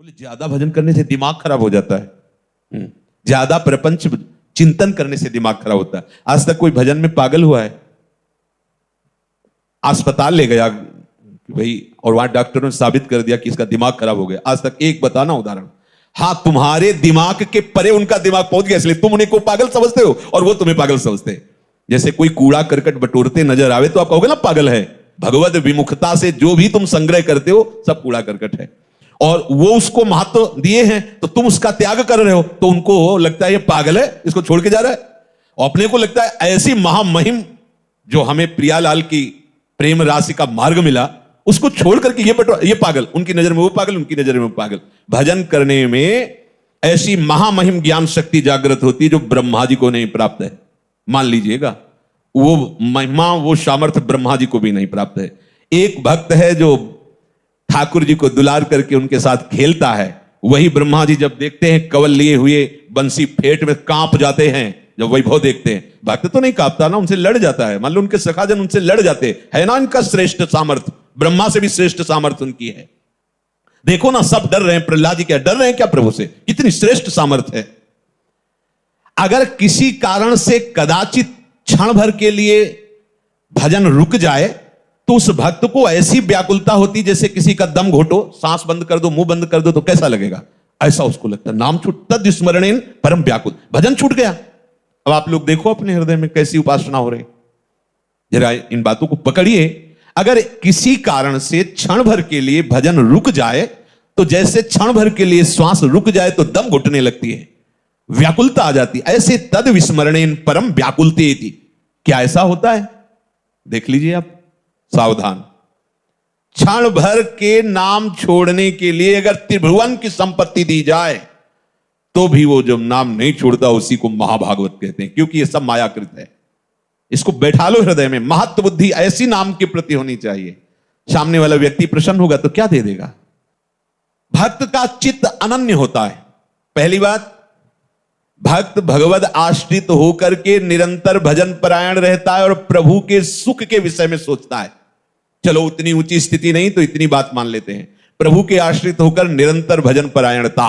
बोले ज्यादा भजन करने से दिमाग खराब हो जाता है। ज्यादा प्रपंच चिंतन करने से दिमाग खराब होता है। आज तक कोई भजन में पागल हुआ है? अस्पताल ले गया भाई और वहां डॉक्टरों ने साबित कर दिया कि इसका दिमाग खराब हो गया। आज तक एक बताना उदाहरण। हाँ, तुम्हारे दिमाग के परे उनका दिमाग पहुंच गया, इसलिए तुम उन्हें को पागल समझते हो और वो तुम्हें पागल समझते हैं। जैसे कोई कूड़ा करकट बटोरते नजर आवे तो आप कहोगे ना पागल है। भगवत विमुखता से जो भी तुम संग्रह करते हो सब कूड़ा करकट है, और वो उसको महत्व दिए हैं तो तुम उसका त्याग कर रहे हो, तो उनको लगता है ये पागल है, इसको छोड़ के जा रहा है। और अपने को लगता है ऐसी महामहिम जो हमें प्रियालाल की प्रेम राशि का मार्ग मिला, उसको छोड़ करके ये पागल, उनकी नजर में वो पागल, उनकी नजर में वो पागल। भजन करने में ऐसी महामहिम ज्ञान शक्ति जागृत होती है जो ब्रह्मा जी को नहीं प्राप्त है। मान लीजिएगा, वो महिमा, वो सामर्थ्य ब्रह्मा जी को भी नहीं प्राप्त है। एक भक्त है जो ठाकुर जी को दुलार करके उनके साथ खेलता है, वही ब्रह्मा जी जब देखते हैं कवल लिए हुए बंसी फेट में कांप जाते हैं। जब वैभव देखते हैं, भक्त तो नहीं कांपता ना, उनसे लड़ जाता है। मान लो उनके सखाजन उनसे लड़ जाते है ना, इनका श्रेष्ठ सामर्थ्य, ब्रह्मा से भी श्रेष्ठ सामर्थ्य उनकी है। देखो ना, सब डर रहे हैं। प्रहलाद जी क्या डर रहे हैं क्या प्रभु से? कितनी श्रेष्ठ सामर्थ्य है। अगर किसी कारण से कदाचित क्षण भर के लिए भजन रुक जाए तो उस भक्त को ऐसी व्याकुलता होती जैसे किसी का दम घोटो, सांस बंद कर दो, मुंह बंद कर दो तो कैसा लगेगा, ऐसा उसको लगता है। नाम छूट तद स्मरणेन परम व्याकुल, भजन छूट गया। अब आप लोग देखो अपने हृदय में कैसी उपासना हो रही, जरा इन बातों को पकड़िए। अगर किसी कारण से क्षण भर के लिए भजन रुक जाए तो जैसे क्षण भर के लिए श्वास रुक जाए तो दम घुटने लगती है, व्याकुलता आ जाती है। ऐसे तद विस्मरणेन परम व्याकुलते थी। क्या ऐसा होता है? देख लीजिए आप, सावधान। क्षण भर के नाम छोड़ने के लिए अगर त्रिभुवन की संपत्ति दी जाए तो भी वो जो नाम नहीं छोड़ता उसी को महाभागवत कहते हैं, क्योंकि ये सब मायाकृत है। इसको बैठा लो हृदय में। महत्व बुद्धि ऐसी नाम के प्रति होनी चाहिए। सामने वाला व्यक्ति प्रसन्न होगा तो क्या दे देगा? भक्त का चित्त अनन्य होता है। पहली बात, भक्त भगवद आश्रित होकर के निरंतर भजन परायण रहता है और प्रभु के सुख के विषय में सोचता है। चलो उतनी ऊंची स्थिति नहीं तो इतनी बात मान लेते हैं, प्रभु के आश्रित होकर निरंतर भजन परायणता।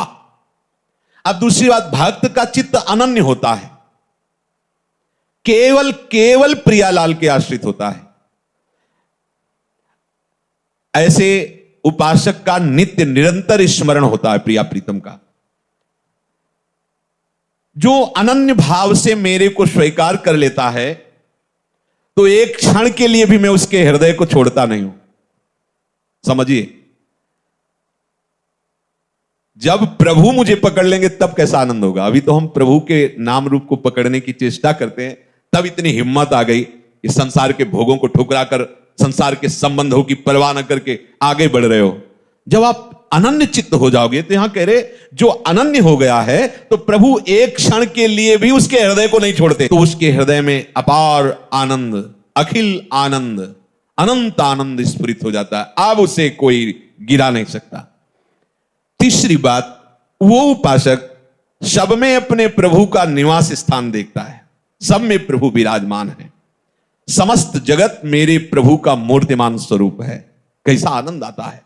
अब दूसरी बात, भक्त का चित्त अनन्य होता है, केवल प्रियालाल के आश्रित होता है। ऐसे उपासक का नित्य निरंतर स्मरण होता है प्रिया प्रीतम का। जो अनन्य भाव से मेरे को स्वीकार कर लेता है तो एक क्षण के लिए भी मैं उसके हृदय को छोड़ता नहीं हूं। समझिए, जब प्रभु मुझे पकड़ लेंगे तब कैसा आनंद होगा। अभी तो हम प्रभु के नाम रूप को पकड़ने की चेष्टा करते हैं, तब इतनी हिम्मत आ गई कि संसार के भोगों को ठुकरा कर, संसार के संबंधों की परवाह न करके आगे बढ़ रहे हो। जब आप अनन्य चित्त हो जाओगे, तो यहां कह रहे जो अनन्य हो गया है तो प्रभु एक क्षण के लिए भी उसके हृदय को नहीं छोड़ते, तो उसके हृदय में अपार आनंद, अखिल आनंद, अनंत आनंद स्फुरित हो जाता है। अब उसे कोई गिरा नहीं सकता। तीसरी बात, वो उपासक सब में अपने प्रभु का निवास स्थान देखता है। सब में प्रभु विराजमान है। समस्त जगत मेरे प्रभु का मूर्तिमान स्वरूप है। कैसा आनंद आता है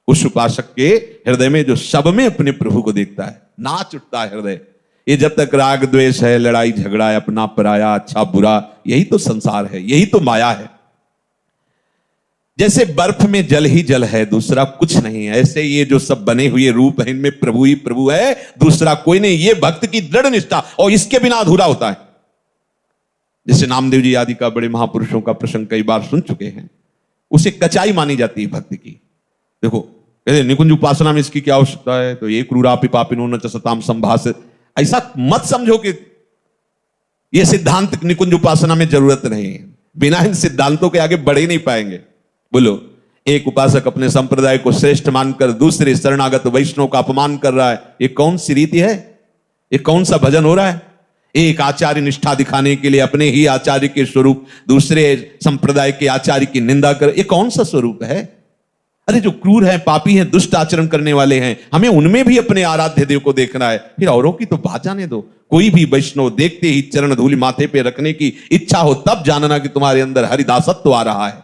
उस उपासक के हृदय में जो सब में अपने प्रभु को देखता है। नाच उठता है हृदय। ये जब तक राग द्वेष है, लड़ाई झगड़ा है, अपना पराया, अच्छा बुरा, यही तो संसार है, यही तो माया है। जैसे बर्फ में जल ही जल है, दूसरा कुछ नहीं है, ऐसे ये जो सब बने हुए रूप है इनमें प्रभु ही प्रभु है, दूसरा कोई नहीं। ये भक्त की दृढ़ निष्ठा, और इसके बिना अधूरा होता है। जैसे नामदेव जी आदि का, बड़े महापुरुषों का प्रसंग कई बार सुन चुके हैं। उसे कचाई मानी जाती है भक्ति की। देखो, कहते निकुंज उपासना में इसकी क्या आवश्यकता है, तो ये क्रूरापि पापिनो न च सताम संभास। ऐसा मत समझो कि ये सिद्धांत निकुंज उपासना में जरूरत नहीं है। बिना इन सिद्धांतों के आगे बढ़ ही नहीं पाएंगे। बोलो, एक उपासक अपने संप्रदाय को श्रेष्ठ मानकर दूसरे शरणागत वैष्णव का अपमान कर रहा है, ये कौन सी रीति है? ये कौन सा भजन हो रहा है? एक आचार्य निष्ठा दिखाने के लिए अपने ही आचार्य के स्वरूप दूसरे संप्रदाय के आचार्य की निंदा कर, ये कौन सा स्वरूप है? अरे जो क्रूर है, पापी हैं, दुष्ट आचरण करने वाले हैं, हमें उनमें भी अपने आराध्य देव को देखना है। फिर औरों की तो बात जाने दो। कोई भी वैष्णव देखते ही चरण धूलि माथे पे रखने की इच्छा हो तब जानना कि तुम्हारे अंदर हरिदासत्व आ रहा है।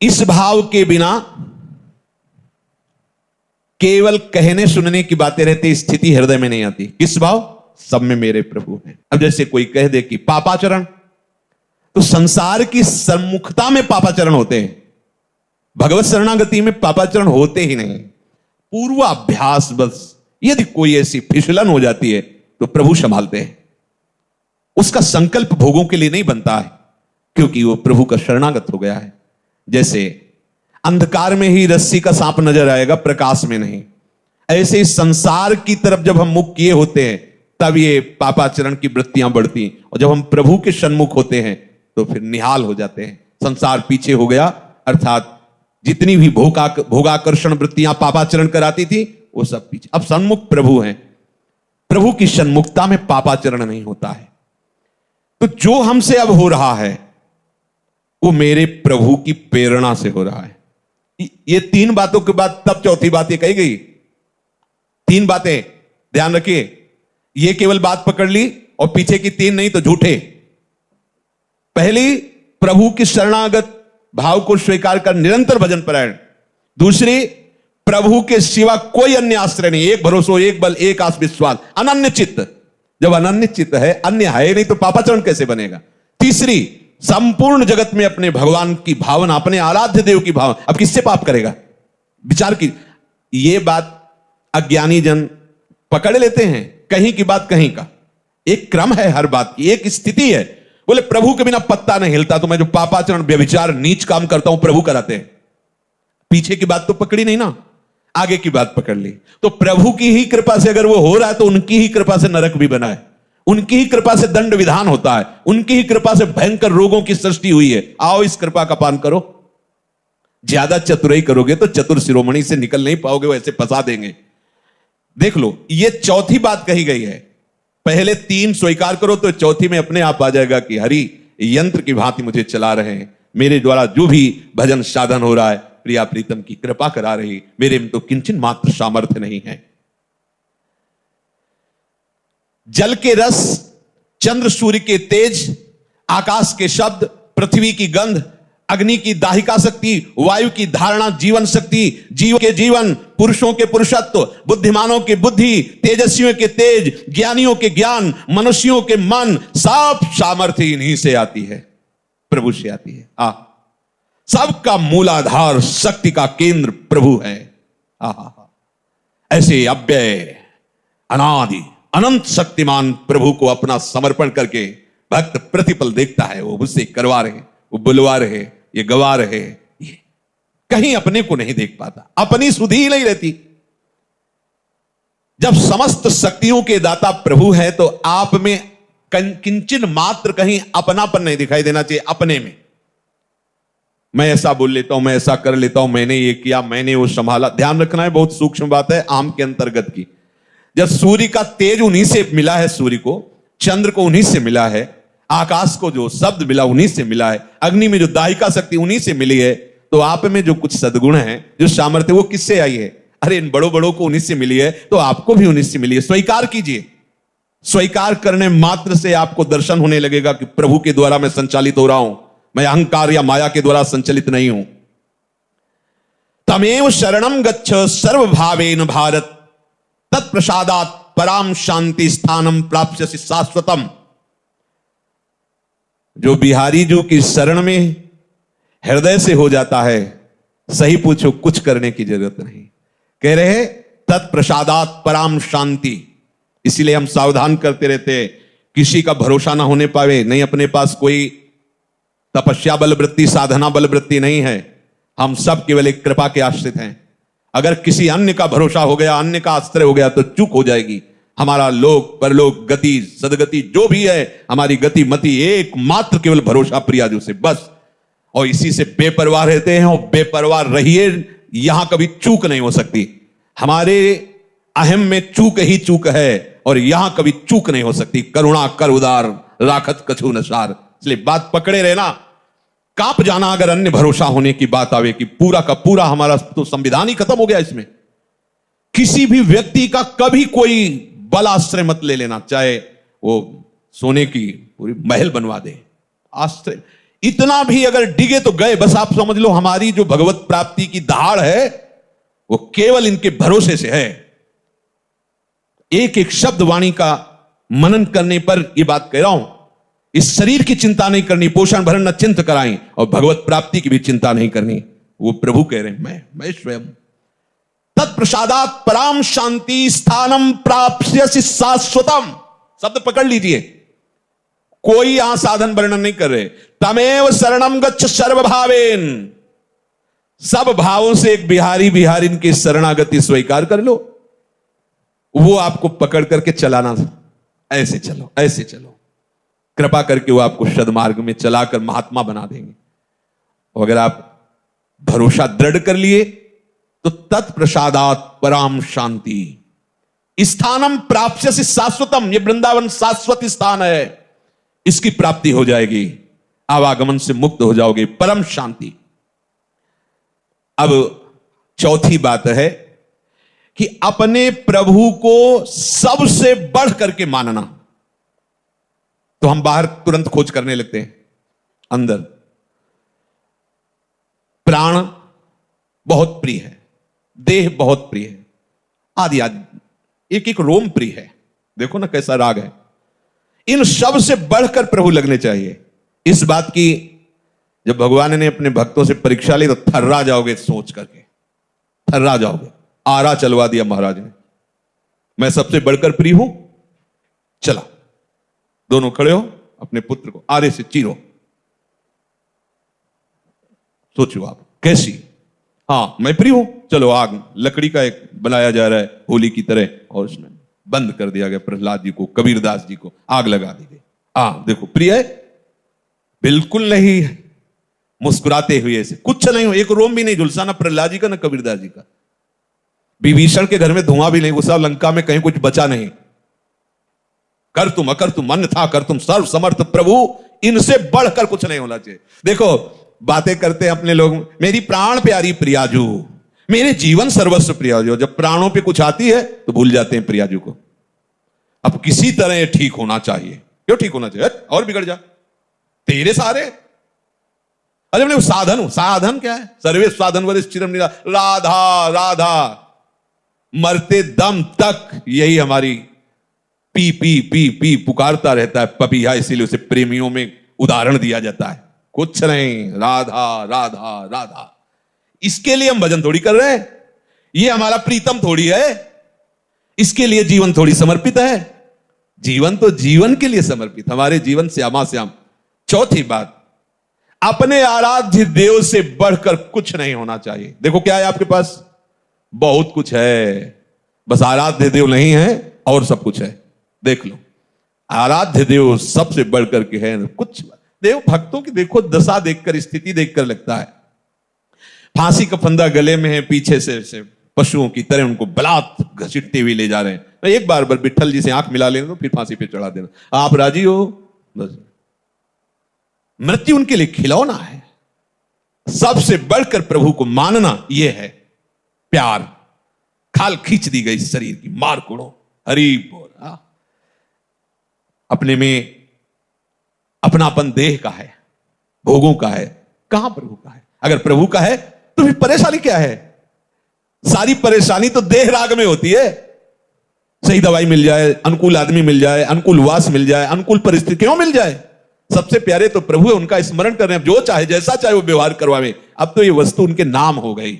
इस भाव के बिना केवल कहने सुनने की बातें रहती, स्थिति हृदय में नहीं आती। किस भाव? सब में मेरे प्रभु हैं। अब जैसे कोई कह दे कि पापाचरण, तो संसार की सम्मुखता में पापाचरण होते हैं, भगवत शरणागति में पापाचरण होते ही नहीं। पूर्वाभ्यास बस, यदि कोई ऐसी फिसलन हो जाती है तो प्रभु संभालते हैं। उसका संकल्प भोगों के लिए नहीं बनता है, क्योंकि वो प्रभु का शरणागत हो गया है। जैसे अंधकार में ही रस्सी का सांप नजर आएगा, प्रकाश में नहीं, ऐसे ही संसार की तरफ जब हम मुख किए होते हैं तब ये पापाचरण की वृत्तियां बढ़ती, और जब हम प्रभु के सन्मुख होते हैं तो फिर निहाल हो जाते हैं। संसार पीछे हो गया, अर्थात जितनी भी भोगाकर्षण वृत्तियां पापाचरण कराती थी वो सब पीछे। अब सन्मुख प्रभु हैं, प्रभु की सन्मुखता में पापाचरण नहीं होता है। तो जो हमसे अब हो रहा है वो मेरे प्रभु की प्रेरणा से हो रहा है। ये तीन बातों के बाद तब चौथी बात ये कही गई। तीन बातें ध्यान रखिए, ये केवल बात पकड़ ली और पीछे की तीन नहीं तो झूठे। पहली, प्रभु की शरणागत भाव को स्वीकार कर निरंतर भजन परायण। दूसरी, प्रभु के सिवा कोई अन्य आश्रय नहीं, एक भरोसा, एक बल, एक आस विश्वास, अनन्य चित्त। जब अनन्य चित्त है, अन्य है नहीं, तो पापाचरण कैसे बनेगा? तीसरी, संपूर्ण जगत में अपने भगवान की भावना, अपने आराध्य देव की भावना। अब किससे पाप करेगा? विचार की। ये बात अज्ञानी जन पकड़ लेते हैं, कहीं की बात कहीं का। एक क्रम है हर बात की, एक स्थिति है। बोले प्रभु के बिना पत्ता नहीं हिलता, तो मैं जो पापाचरण व्यभिचार नीच काम करता हूं प्रभु कराते हैं। पीछे की बात तो पकड़ी नहीं ना, आगे की बात पकड़ ली। तो प्रभु की ही कृपा से अगर वो हो रहा है तो उनकी ही कृपा से नरक भी बना है, उनकी ही कृपा से दंड विधान होता है, उनकी ही कृपा से भयंकर रोगों की सृष्टि हुई है। आओ इस कृपा का पान करो। ज्यादा चतुराई करोगे तो चतुर शिरोमणि से निकल नहीं पाओगे, वो ऐसे फंसा देंगे। देख लो, ये चौथी बात कही गई है। पहले तीन स्वीकार करो तो चौथी में अपने आप आ जाएगा कि हरि यंत्र की भांति मुझे चला रहे हैं, मेरे द्वारा जो भी भजन साधन हो रहा है प्रिया प्रीतम की कृपा करा रही, मेरे में तो किंचन मात्र सामर्थ्य नहीं है। जल के रस, चंद्र सूर्य के तेज, आकाश के शब्द, पृथ्वी की गंध, अग्नि की दाहिका शक्ति, वायु की धारणा जीवन शक्ति, जीव के जीवन, पुरुषों के पुरुषत्व, बुद्धिमानों के बुद्धि, तेजस्वियों के तेज, ज्ञानियों के ज्ञान, मनुष्यों के मन, सब सामर्थ्य इन्हीं से आती है, प्रभु से आती है। सबका मूलाधार, शक्ति का केंद्र प्रभु है। ऐसे अव्यय, अनादि, अनंत शक्तिमान प्रभु को अपना समर्पण करके भक्त प्रतिपल देखता है, वो मुझसे करवा रहे, वो बुलवा रहे, ये गवा रहे, ये कहीं अपने को नहीं देख पाता, अपनी सुधि ही नहीं रहती। जब समस्त शक्तियों के दाता प्रभु है तो आप में किंचन मात्र कहीं अपनापन नहीं दिखाई देना चाहिए। अपने में मैं ऐसा बोल लेता हूं, मैं ऐसा कर लेता हूं, मैंने ये किया, मैंने वो संभाला। ध्यान रखना है, बहुत सूक्ष्म बात है, आम के अंतर्गत की। जब सूर्य का तेज उन्हीं से मिला है, सूर्य को, चंद्र को उन्हीं से मिला है, आकाश को जो शब्द मिला उन्हीं से मिला है, अग्नि में जो दाहिका शक्ति उन्हीं से मिली है, तो आप में जो कुछ सद्गुण है, जो सामर्थ्य, वो किससे आई है? अरे इन बड़ों बड़ों को उन्हीं से मिली है, तो आपको भी उन्हीं से मिली है। स्वीकार कीजिए। स्वीकार करने मात्र से आपको दर्शन होने लगेगा कि प्रभु के द्वारा मैं संचालित हो रहा हूं, मैं अहंकार या माया के द्वारा संचालित नहीं हूं। तमेव शरणम गच्छ सर्वभावेन भारत, तत्प्रसादात् पराम शांति स्थानम प्राप्स्यसि शाश्वतम। जो बिहारी जी की शरण में हृदय से हो जाता है, सही पूछो कुछ करने की जरूरत नहीं। कह रहे तत्प्रसादात् पराम शांति। इसीलिए हम सावधान करते रहते, किसी का भरोसा ना होने पावे। नहीं, अपने पास कोई तपस्या बल वृत्ति, साधना बल वृत्ति नहीं है, हम सब केवल एक कृपा के आश्रित हैं। अगर किसी अन्य का भरोसा हो गया, अन्य का आश्रय हो गया तो चूक हो जाएगी। हमारा लोक परलोक गति सदगति जो भी है, हमारी गति मति एकमात्र केवल भरोसा प्रियाजू से, बस। और इसी से बेपरवाह रहते हैं, और बेपरवाह रहिए, यहां कभी चूक नहीं हो सकती। हमारे अहम में चूक ही चूक है, और यहां कभी चूक नहीं हो सकती। करुणा कर उदार, राखत कछु नसार। इसलिए बात पकड़े रहना। कांप जाना अगर अन्य भरोसा होने की बात आवे कि पूरा का पूरा हमारा तो संविधान ही खत्म हो गया। इसमें किसी भी व्यक्ति का कभी कोई बल आश्रय मत ले लेना, चाहे वो सोने की पूरी महल बनवा दे, आश्रय इतना भी अगर डिगे तो गए। बस आप समझ लो, हमारी जो भगवत प्राप्ति की दहाड़ है वो केवल इनके भरोसे से है। एक एक शब्द वाणी का मनन करने पर यह बात कह रहा हूं, इस शरीर की चिंता नहीं करनी, पोषण भरण न चिंत कराएं, और भगवत प्राप्ति की भी चिंता नहीं करनी। वो प्रभु कह रहे हैं, मैं स्वयं तत्प्रसादात पराम शांति स्थानम प्राप्स्यसि शाश्वतम। शब्द पकड़ लीजिए, कोई यहां साधन वर्णन नहीं कर रहे। तमेव शरणम गच्छ सर्वभावेन, सब भावों से एक बिहारी बिहारिन की शरणागति स्वीकार कर लो, वो आपको पकड़ करके चलाना। ऐसे चलो, ऐसे चलो, कृपा करके वो आपको सद्मार्ग में चलाकर महात्मा बना देंगे। और अगर आप भरोसा दृढ़ कर लिए तो तत्प्रसादात पराम शांति स्थानम प्राप्स्यसि शाश्वतम, ये वृंदावन शाश्वत स्थान है, इसकी प्राप्ति हो जाएगी, आवागमन से मुक्त हो जाओगे, परम शांति। अब चौथी बात है कि अपने प्रभु को सबसे बढ़ करके मानना। तो हम बाहर तुरंत खोज करने लगते हैं, अंदर प्राण बहुत प्रिय है, देह बहुत प्रिय है, आदि आदि एक एक रोम प्रिय है। देखो ना कैसा राग है। इन सब से बढ़कर प्रभु लगने चाहिए। इस बात की जब भगवान ने अपने भक्तों से परीक्षा ली तो थर्रा जाओगे, सोच करके थर्रा जाओगे। आरा चलवा दिया महाराज ने, मैं सबसे बढ़कर प्रिय हूं। चला, दोनों खड़े हो, अपने पुत्र को आरे से चीरो। सोचो आप कैसी, हाँ मैं प्रिय हूं, चलो आग, लकड़ी का एक बनाया जा रहा है होली की तरह, और उसमें बंद कर दिया गया प्रहलाद जी को, कबीरदास जी को आग लगा दी गई। देखो प्रिय है, बिल्कुल नहीं, मुस्कुराते हुए ऐसे, कुछ नहीं हो, एक रोम भी नहीं झुलसा, ना प्रहलाद जी का ना कबीरदास जी का। विभीषण के घर में धुआं भी नहीं घुसा, लंका में कहीं कुछ बचा नहीं। कर तुम अकर तुम अन्यथा कर तुम सर्व समर्थ प्रभु, इनसे बढ़कर कुछ नहीं होना चाहिए। देखो बातें करते हैं अपने लोग, मेरी प्राण प्यारी प्रियाजू, मेरे जीवन सर्वस्व प्रियाजू। जब प्राणों पे कुछ आती है तो भूल जाते हैं प्रियाजू को। अब किसी तरह ये ठीक होना चाहिए। क्यों ठीक होना चाहिए? और बिगड़ जा, तेरे सारे। अरे मैं साधन हूं, साधन क्या है? सर्वेश साधन वरिष्ठ चिरम निरा, राधा राधा, मरते दम तक यही हमारी पी पी पी पी पुकारता रहता है पपीहा, इसीलिए उसे प्रेमियों में उदाहरण दिया जाता है। कुछ नहीं, राधा राधा राधा। इसके लिए हम भजन थोड़ी कर रहे हैं, ये हमारा प्रीतम थोड़ी है, इसके लिए जीवन थोड़ी समर्पित है। जीवन तो जीवन के लिए समर्पित, हमारे जीवन श्यामा श्याम। चौथी बात, अपने आराध्य देव से बढ़कर कुछ नहीं होना चाहिए। देखो क्या है आपके पास, बहुत कुछ है, बस आराध्य देव नहीं है और सब कुछ है। देख लो, आराध्य देव सबसे बढ़कर के है कुछ। देव भक्तों की देखो दशा देखकर, स्थिति देखकर लगता है फांसी का फंदा गले में है, पीछे से पशुओं की तरह उनको बलात् घसीटते हुए ले जा रहे हैं। एक बार विट्ठल जी से आंख मिला लेना तो फिर फांसी पे चढ़ा देना। आप राजी हो? बस मृत्यु उनके लिए खिलौना है। सबसे बढ़कर प्रभु को मानना यह है प्यार। खाल खींच दी गई शरीर की, मार कुड़ो, हरि बोल। अपने में अपनापन देह का है, भोगों का है, कहां प्रभु का है? अगर प्रभु का है तो फिर परेशानी क्या है? सारी परेशानी तो देह राग में होती है। सही दवाई मिल जाए, अनुकूल आदमी मिल जाए, अनुकूल वास मिल जाए, अनुकूल परिस्थितियों मिल जाए, सबसे प्यारे तो प्रभु है, उनका स्मरण करने, जो चाहे जैसा चाहे वो व्यवहार करवावे। अब तो ये वस्तु उनके नाम हो गई,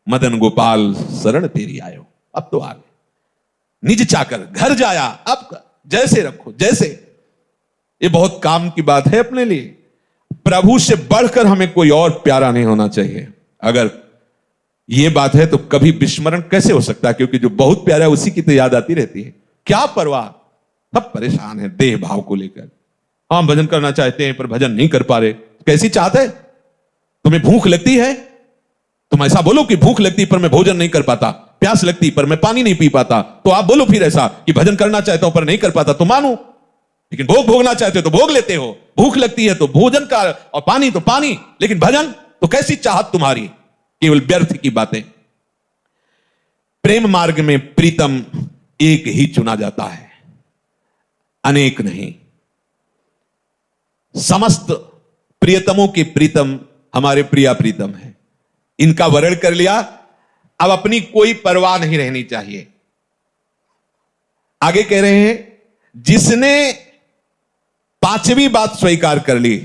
मदन गोपाल शरण तेरी आयो। अब तो आ गए निज चाकर घर जाया, अब जैसे रखो जैसे। ये बहुत काम की बात है अपने लिए। प्रभु से बढ़कर हमें कोई और प्यारा नहीं होना चाहिए। अगर यह बात है तो कभी विस्मरण कैसे हो सकता है? क्योंकि जो बहुत प्यारा है उसी की तो याद आती रहती है। क्या परवाह, सब परेशान है देह भाव को लेकर। हम भजन करना चाहते हैं पर भजन नहीं कर पा रहे। कैसी चाहते है? तुम्हें भूख लगती है, तुम ऐसा बोलो कि भूख लगती पर मैं भोजन नहीं कर पाता, प्यास लगती पर मैं पानी नहीं पी पाता। तो आप बोलो फिर ऐसा कि भजन करना चाहता हूं पर नहीं कर पाता, तो मानो। लेकिन भोग भोगना चाहते हो तो भोग लेते हो, भूख लगती है तो भोजन का, और पानी तो पानी, लेकिन भजन तो कैसी चाहत तुम्हारी, केवल व्यर्थ की बातें। प्रेम मार्ग में प्रीतम एक ही चुना जाता है, अनेक नहीं। समस्त प्रियतमों के प्रीतम हमारे प्रिया प्रीतम है। इनका वर्ण कर लिया अब अपनी कोई परवाह नहीं रहनी चाहिए। आगे कह रहे हैं, जिसने पांचवी बात स्वीकार कर ली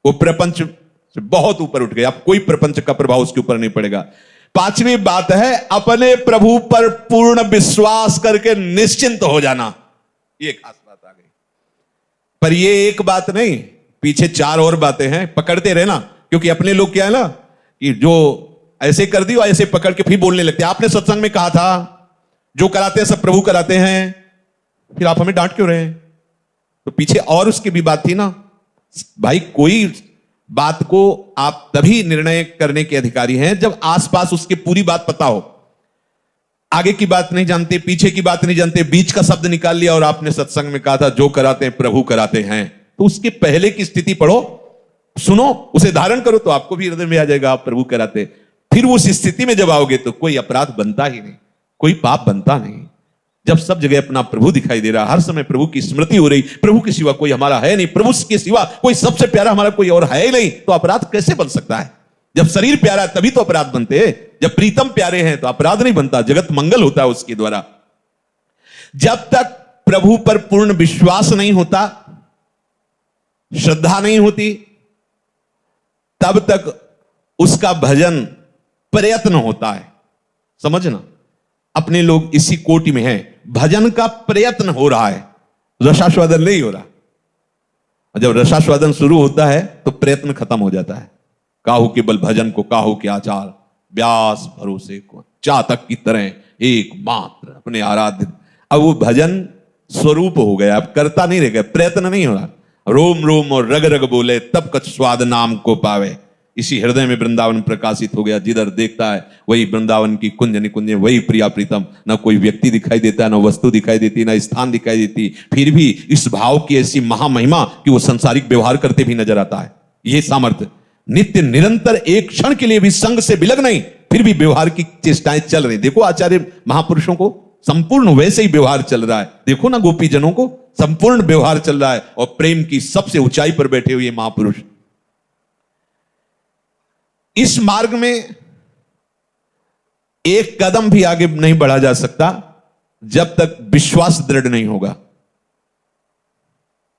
वो प्रपंच से बहुत ऊपर उठ गया। अब कोई प्रपंच का प्रभाव उसके ऊपर नहीं पड़ेगा। पांचवी बात है अपने प्रभु पर पूर्ण विश्वास करके निश्चिंत हो जाना। ये खास बात आ गई। पर ये एक बात नहीं, पीछे चार और बातें हैं, पकड़ते रहना। क्योंकि अपने लोग क्या है ना कि जो ऐसे कर दी और ऐसे पकड़ के फिर बोलने लगते हैं। आपने सत्संग में कहा था जो कराते हैं सब प्रभु कराते हैं, फिर आप हमें डांट क्यों रहे हैं? तो पीछे और उसकी भी बात थी ना भाई। कोई बात को आप तभी निर्णय करने के अधिकारी हैं जब आसपास उसके पूरी बात पता हो। आगे की बात नहीं जानते, पीछे की बात नहीं जानते, बीच का शब्द निकाल लिया और आपने सत्संग में कहा था जो कराते हैं प्रभु कराते हैं, तो उसके पहले की स्थिति पढ़ो, सुनो, उसे धारण करो, तो आपको भी हृदय में आ जाएगा आप प्रभु कराते। फिर उस स्थिति में जब आओगे तो कोई अपराध बनता ही नहीं, कोई पाप बनता नहीं। जब सब जगह अपना प्रभु दिखाई दे रहा, हर समय प्रभु की स्मृति हो रही, प्रभु के सिवा कोई हमारा है नहीं, प्रभु के सिवा कोई सबसे प्यारा हमारा कोई और है ही नहीं, तो अपराध कैसे बन सकता है? जब शरीर प्यारा है तभी तो अपराध बनते हैं। जब प्रीतम प्यारे हैं तो अपराध नहीं बनता, जगत मंगल होता है उसके द्वारा। जब तक प्रभु पर पूर्ण विश्वास नहीं होता, श्रद्धा नहीं होती, तब तक उसका भजन प्रयत्न होता है। समझना, अपने लोग इसी कोटि में हैं, भजन का प्रयत्न हो रहा है, रसास्वादन नहीं हो रहा। जब रसास्वादन शुरू होता है तो प्रयत्न खत्म हो जाता है। काहू के बल भजन को काहू के आचार, व्यास भरोसे को चातक की तरह एक मात्र अपने आराध्य। अब वो भजन स्वरूप हो गया, अब करता नहीं रह गया, प्रयत्न नहीं हो रहा। रोम रोम और रग रग बोले तब कछ स्वाद नाम को पावे। इसी हृदय में वृंदावन प्रकाशित हो गया। जिधर देखता है वही वृंदावन की कुंज निकुंज, वही प्रिया प्रीतम। ना कोई व्यक्ति दिखाई देता है, ना वस्तु दिखाई देती, ना स्थान दिखाई देती, फिर भी इस भाव की ऐसी महामहिमा कि वो संसारिक व्यवहार करते भी नजर आता है। ये सामर्थ्य नित्य निरंतर, एक क्षण के लिए भी संग से विलग नहीं, फिर भी व्यवहार की चेष्टाएं चल रही। देखो आचार्य महापुरुषों को संपूर्ण वैसे ही व्यवहार चल रहा है। देखो ना गोपी जनों को संपूर्ण व्यवहार चल रहा है, और प्रेम की सबसे ऊंचाई पर बैठे हुए महापुरुष। इस मार्ग में एक कदम भी आगे नहीं बढ़ा जा सकता जब तक विश्वास दृढ़ नहीं होगा।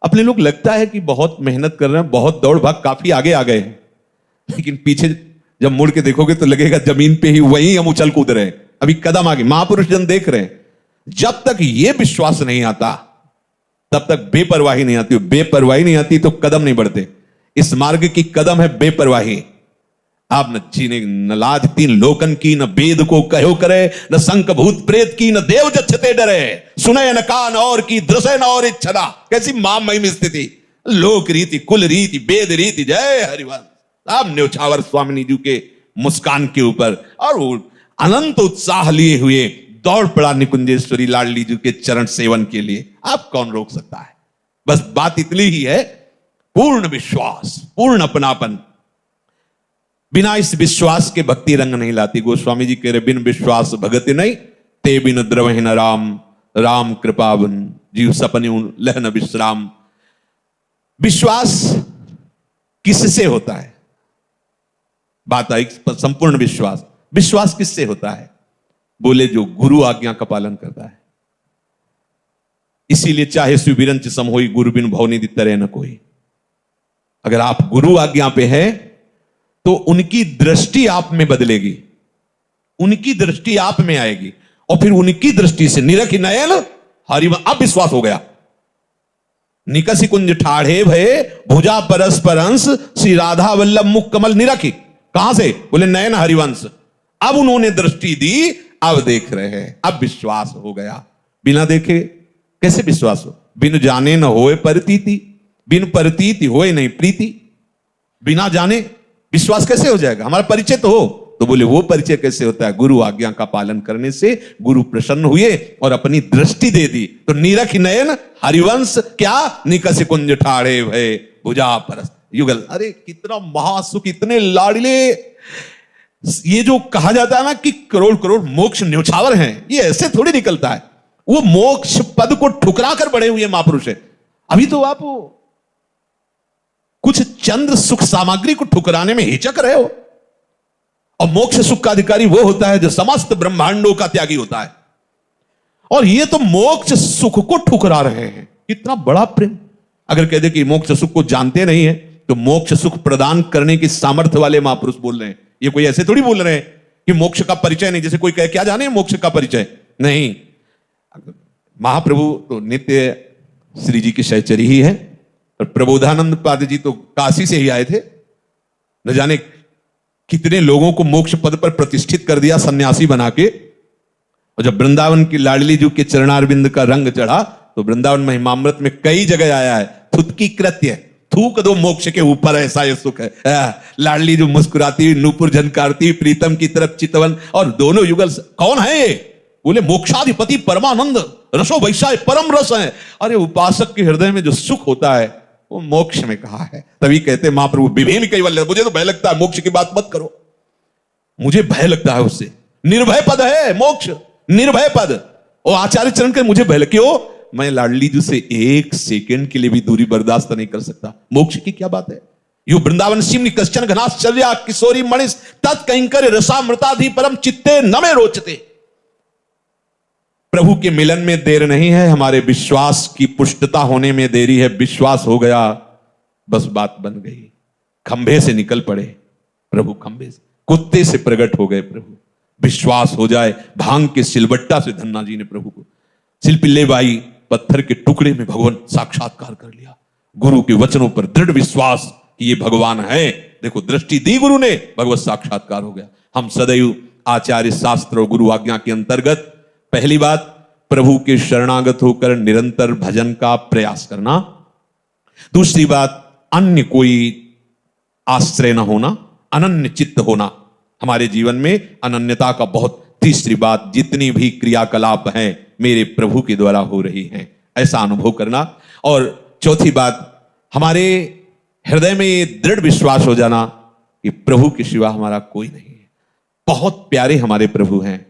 अपने लोग लगता है कि बहुत मेहनत कर रहे हैं, बहुत दौड़ भाग, काफी आगे आ गए हैं, लेकिन पीछे जब मुड़ के देखोगे तो लगेगा जमीन पे ही वहीं हम उछल कूद रहे हैं, अभी कदम आगे। महापुरुष जन देख रहे हैं। जब तक यह विश्वास नहीं आता तब तक बेपरवाही नहीं आती। बेपरवाही नहीं आती तो कदम नहीं बढ़ते। इस मार्ग की कदम है बेपरवाही। आप न चीने न लाज तीन लोकन की, न वेद को कहो करे, न संक भूत प्रेत की, न देव जच्छते डरे, सुने न कान और की, दृश्य न और इच्छा। कैसी महामहिम स्थिति, लोक रीति, कुल रीति, वेद रीति। जय हरिवंश। आप न्योछावर स्वामिनी जी के मुस्कान के ऊपर और वो अनंत उत्साह लिए हुए दौड़ पड़ा निकुंजेश्वरी लाडली जी के चरण सेवन के लिए। आप कौन रोक सकता है? बस बात इतनी ही है, पूर्ण विश्वास, पूर्ण अपनापन। बिना इस विश्वास के भक्ति रंग नहीं लाती। गोस्वामी जी कह रहे, बिन विश्वास भगति नहीं, ते बिन द्रवहि न राम, राम कृपा बिन जीव सपने लह न विश्राम। विश्वास किससे होता है? बात आई संपूर्ण विश्वास। विश्वास किससे होता है? बोले जो गुरु आज्ञा का पालन करता है। इसीलिए चाहे सुविरंच सम होई, गुरु बिन भवनिधि तरह न कोई। अगर आप गुरु आज्ञा पे हैं तो उनकी दृष्टि आप में बदलेगी, उनकी दृष्टि आप में आएगी, और फिर उनकी दृष्टि से निरखि नयन हरि। अब विश्वास हो गया। निकसि कुंज ठाढ़े भये, भुजा परस्पर अंश, श्री राधा वल्लभ मुख कमल निरखि। कहां से? बोले नयन हरिवंश। अब उन्होंने दृष्टि दी, अब देख रहे हैं, अब विश्वास हो गया। बिना देखे कैसे विश्वास हो? बिन जाने न होए परतीति, बिन परतीति होए नहीं प्रीति। बिना जाने विश्वास कैसे हो जाएगा? हमारा परिचय तो हो। तो बोले वो परिचय कैसे होता है? गुरु आज्ञा का पालन करने से गुरु प्रसन्न हुए और अपनी दृष्टि दे दी। तो नीरख नयन हरिवंश क्या? निकस कुंज ठाढ़े भय भुजा परस युगल। अरे कितना महासुख, इतने लाडले। ये जो कहा जाता है ना कि करोड़ करोड़ मोक्ष न्योछावर हैं, ये ऐसे थोड़ी निकलता है। वो मोक्ष पद को ठुकरा कर बढ़े हुए महापुरुष है। अभी तो आप कुछ चंद्र सुख सामग्री को ठुकराने में हिचक रहे हो, और मोक्ष सुख का अधिकारी वो होता है जो समस्त ब्रह्मांडों का त्यागी होता है। और ये तो मोक्ष सुख को ठुकरा रहे हैं। इतना बड़ा प्रेम। अगर कह दे कि मोक्ष सुख को जानते नहीं है, तो मोक्ष सुख प्रदान करने की सामर्थ्य वाले महापुरुष बोल रहे हैं। ये कोई ऐसे थोड़ी बोल रहे हैं कि मोक्ष का परिचय नहीं। जैसे कोई कहे क्या जाने मोक्ष का परिचय नहीं। महाप्रभु तो नित्य श्री जी की सहचरी ही है, और प्रबोधानंद पाद जी तो काशी से ही आए थे। न जाने कितने लोगों को मोक्ष पद पर प्रतिष्ठित कर दिया सन्यासी बना के। और जब वृंदावन की लाडली जी के चरणारविंद का रंग चढ़ा, तो वृंदावन महिमामृत में कई जगह आया है, थुतकी कृत्य, थूक दो मोक्ष के ऊपर, ऐसा ये सुख है। लाडली जो मुस्कुराती हुई, नूपुर झनकारती हुई, प्रीतम की तरफ चितवन, और दोनों युगल। कौन है ये? बोले मोक्षाधिपति परमानंद, रसो वैशाय परम रस है। अरे उपासक के हृदय में जो सुख होता है वो मोक्ष में कहा है। तभी कहते महाप्रभु विभेम कैवल्य। मुझे तो भय लगता है, मोक्ष की बात मत करो, मुझे भय लगता है उससे। निर्भय पद है मोक्ष, निर्भय पद। और आचार्य चरण के मुझे भय, क्यों? मैं लाडली जी से एक सेकंड के लिए भी दूरी बर्दाश्त नहीं कर सकता। मोक्ष की क्या बात है? यू वृंदावन सिमनि कश्चन घनाश्चर्या किशोरी मणिस तत्कंकर रसामृताधि परम चित्ते न में रोचते। प्रभु के मिलन में देर नहीं है, हमारे विश्वास की पुष्टता होने में देरी है। विश्वास हो गया, बस बात बन गई। खंभे से निकल पड़े प्रभु, खंभे से, कुत्ते से प्रकट हो गए प्रभु। विश्वास हो जाए, भांग के सिलबट्टा से धन्ना जी ने प्रभु को, सिलपिल्ले बाई पत्थर के टुकड़े में भगवान साक्षात्कार कर लिया। गुरु के वचनों पर दृढ़ विश्वास कि ये भगवान है। देखो दृष्टि दी गुरु ने, भगवत साक्षात्कार हो गया। हम सदैव आचार्य शास्त्र और गुरु आज्ञा के अंतर्गत, पहली बात प्रभु के शरणागत होकर निरंतर भजन का प्रयास करना। दूसरी बात अन्य कोई आश्रय न होना, अनन्य चित्त होना हमारे जीवन में, अनन्यता का बहुत। तीसरी बात, जितनी भी क्रियाकलाप हैं मेरे प्रभु के द्वारा हो रही हैं, ऐसा अनुभव करना। और चौथी बात, हमारे हृदय में ये दृढ़ विश्वास हो जाना कि प्रभु के सिवा हमारा कोई नहीं है। बहुत प्यारे हमारे प्रभु हैं,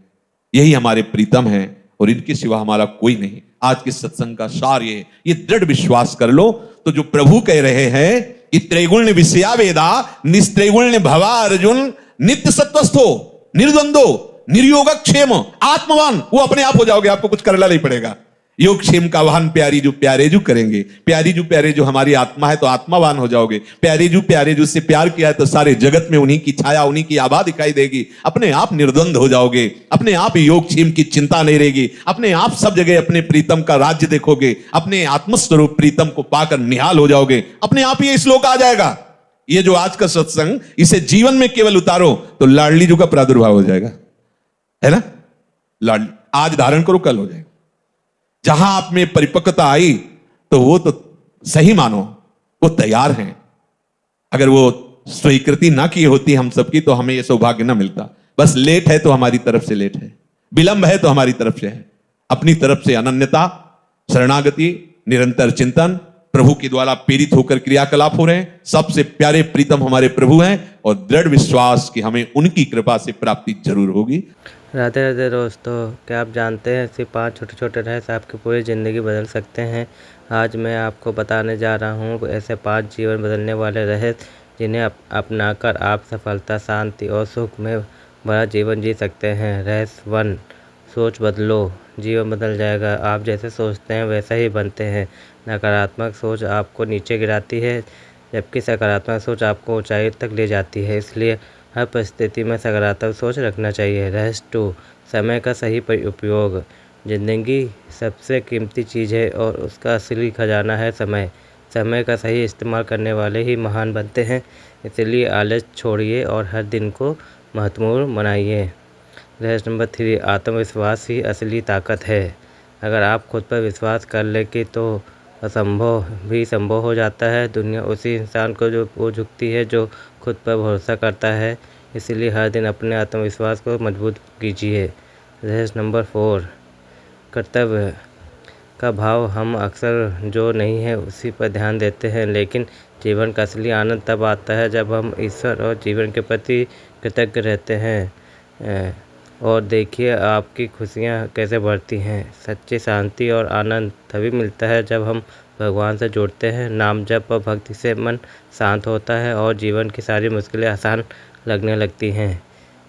यही हमारे प्रीतम हैं, और इनके सिवा हमारा कोई नहीं। आज के सत्संग का सार ये दृढ़ विश्वास कर लो। तो जो प्रभु कह रहे हैं कि त्रैगुण्य विषया वेदा निस्त्रैगुण्य भवा अर्जुन नित्य सत्वस्थो निर्द्वंदो निर्योगक्षेम आत्मवान, वो अपने आप हो जाओगे, आपको कुछ करना नहीं पड़ेगा। योग क्षेम का वाहन प्यारी जो प्यारे जो करेंगे, प्यारी जो प्यारे जो हमारी आत्मा है, तो आत्मावान हो जाओगे। प्यारे जो से प्यार किया है, तो सारे जगत में उन्हीं की छाया, उन्हीं की आभा दिखाई देगी। अपने आप निर्द्वंद हो जाओगे, अपने आप योग क्षेम की चिंता नहीं रहेगी। अपने आप सब जगह अपने प्रीतम का राज्य देखोगे, अपने आत्मस्वरूप प्रीतम को पाकर निहाल हो जाओगे। अपने आप ये श्लोक आ जाएगा। ये जो आज का सत्संग, इसे जीवन में केवल उतारो तो लाडली जी का प्रादुर्भाव हो जाएगा, है ना? लाडली आज धारण करो, कल हो जाएगा। जहां आप में परिपक्वता आई, तो वो तो सही मानो वो तैयार हैं। अगर वो स्वीकृति ना की होती हम सबकी, तो हमें यह सौभाग्य ना मिलता। बस लेट है तो हमारी तरफ से लेट है, विलंब है तो हमारी तरफ से है। अपनी तरफ से अनन्यता, शरणागति, निरंतर चिंतन, प्रभु के द्वारा प्रेरित होकर क्रियाकलाप हो रहे हैं। सबसे प्यारे प्रीतम हमारे प्रभु हैं, और दृढ़ विश्वास कि हमें उनकी कृपा से प्राप्ति जरूर होगी। राधे राधे दोस्तों, क्या आप जानते हैं ऐसे 5 छोटे छोटे रहस्य आपकी पूरी ज़िंदगी बदल सकते हैं। आज मैं आपको बताने जा रहा हूँ ऐसे 5 जीवन बदलने वाले रहस्य जिन्हें अपनाकर आप सफलता, शांति और सुख में भरा जीवन जी सकते हैं। रहस्य 1, सोच बदलो, जीवन बदल जाएगा। आप जैसे सोचते हैं वैसा ही बनते हैं। नकारात्मक सोच आपको नीचे गिराती है, जबकि सकारात्मक सोच आपको ऊंचाई तक ले जाती है। इसलिए हर परिस्थिति में सकारात्मक सोच रखना चाहिए। रहस्य 2, समय का सही उपयोग। जिंदगी सबसे कीमती चीज़ है और उसका असली खजाना है समय। समय का सही इस्तेमाल करने वाले ही महान बनते हैं। इसलिए आलस छोड़िए और हर दिन को महत्वपूर्ण बनाइए। रहस्य नंबर 3, आत्मविश्वास ही असली ताकत है। अगर आप खुद पर विश्वास कर लेंगे तो असंभव भी संभव हो जाता है। दुनिया उसी इंसान को वो झुकती है जो खुद पर भरोसा करता है। इसलिए हर दिन अपने आत्मविश्वास को मजबूत कीजिए। रहस्य नंबर 4, कर्तव्य का भाव। हम अक्सर जो नहीं है उसी पर ध्यान देते हैं, लेकिन जीवन का असली आनंद तब आता है जब हम ईश्वर और जीवन के प्रति कृतज्ञ रहते हैं। और देखिए आपकी खुशियाँ कैसे बढ़ती हैं। सच्ची शांति और आनंद तभी मिलता है जब हम भगवान से जुड़ते हैं। नाम जप और भक्ति से मन शांत होता है और जीवन की सारी मुश्किलें आसान लगने लगती हैं।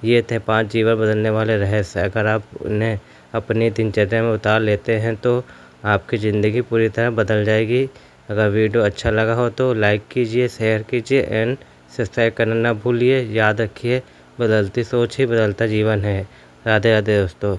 ये थे 5 जीवन बदलने वाले रहस्य। अगर आप उन्हें अपनी दिनचर्या में उतार लेते हैं तो आपकी ज़िंदगी पूरी तरह बदल जाएगी। अगर वीडियो अच्छा लगा हो तो लाइक कीजिए, शेयर कीजिए एंड सब्सक्राइब करना ना भूलिए। याद रखिए, बदलती सोच ही बदलता जीवन है। राधे राधे दोस्तों।